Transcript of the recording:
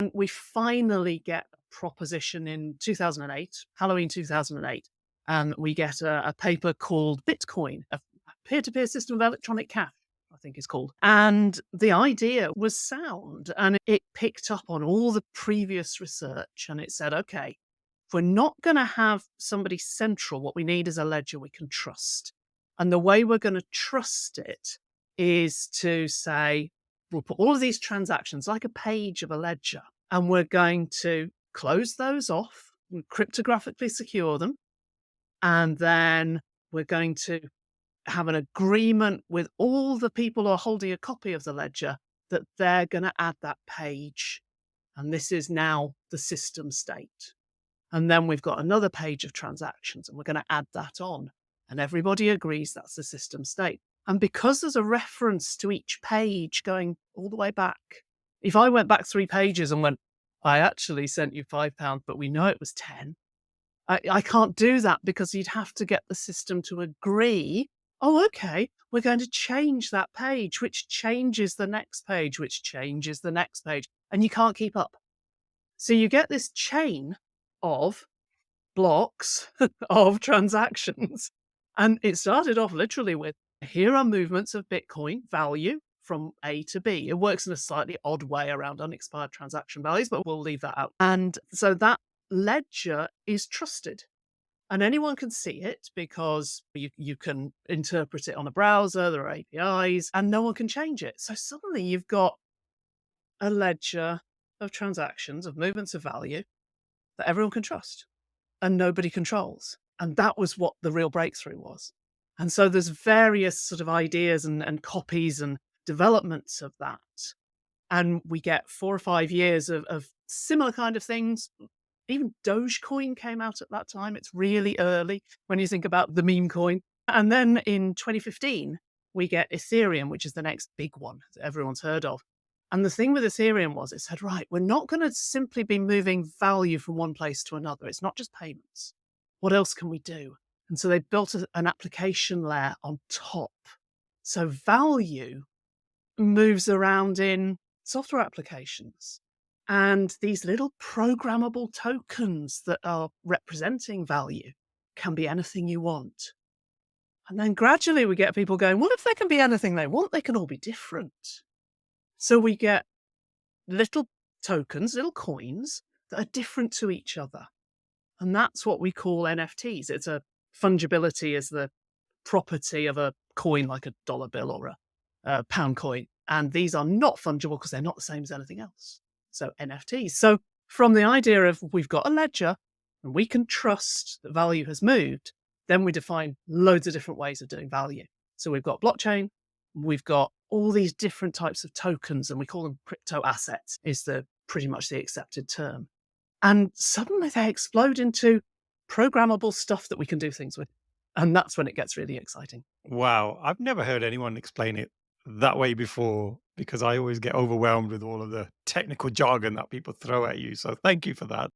then we finally get a proposition in 2008, Halloween 2008, and we get a paper called Bitcoin, a peer-to-peer system of electronic cash, I think it's called. And the idea was sound, and it picked up on all the previous research, and it said, okay, if we're not going to have somebody central, what we need is a ledger we can trust. And the way we're going to trust it is to say, we'll put all of these transactions like a page of a ledger, and we're going to close those off, and cryptographically secure them, and then we're going to have an agreement with all the people who are holding a copy of the ledger that they're going to add that page. And this is now the system state. And then we've got another page of transactions, and we're going to add that on. And everybody agrees that's the system state. And because there's a reference to each page going all the way back, if I went back 3 pages and went, I actually sent you £5, but we know it was 10, I can't do that, because you'd have to get the system to agree, oh, okay, we're going to change that page, which changes the next page, which changes the next page. And you can't keep up. So you get this chain of blocks of transactions. And it started off literally with, here are movements of Bitcoin value from A to B. It works in a slightly odd way around unexpired transaction values, but we'll leave that out. And so that ledger is trusted. And anyone can see it, because you can interpret it on a browser, there are APIs, and no one can change it. So suddenly you've got a ledger of transactions, of movements of value that everyone can trust and nobody controls. And that was what the real breakthrough was. And so there's various sort of ideas and copies and developments of that. And we get 4 or 5 years of similar kind of things. Even Dogecoin came out at that time. It's really early when you think about the meme coin. And then in 2015, we get Ethereum, which is the next big one that everyone's heard of. And the thing with Ethereum was, it said, right, we're not going to simply be moving value from one place to another. It's not just payments. What else can we do? And so they built an application layer on top. So value moves around in software applications. And these little programmable tokens that are representing value can be anything you want. And then gradually we get people going, well, if they can be anything they want, they can all be different. So we get little tokens, little coins that are different to each other. And that's what we call NFTs. It's a fungibility is the property of a coin like a dollar bill or a pound coin. And these are not fungible because they're not the same as anything else. So NFTs. So from the idea of we've got a ledger and we can trust that value has moved, then we define loads of different ways of doing value. So we've got blockchain, we've got all these different types of tokens, and we call them crypto assets is pretty much the accepted term. And suddenly they explode into programmable stuff that we can do things with. And that's when it gets really exciting. Wow. I've never heard anyone explain it that way before, because I always get overwhelmed with all of the technical jargon that people throw at you. So thank you for that.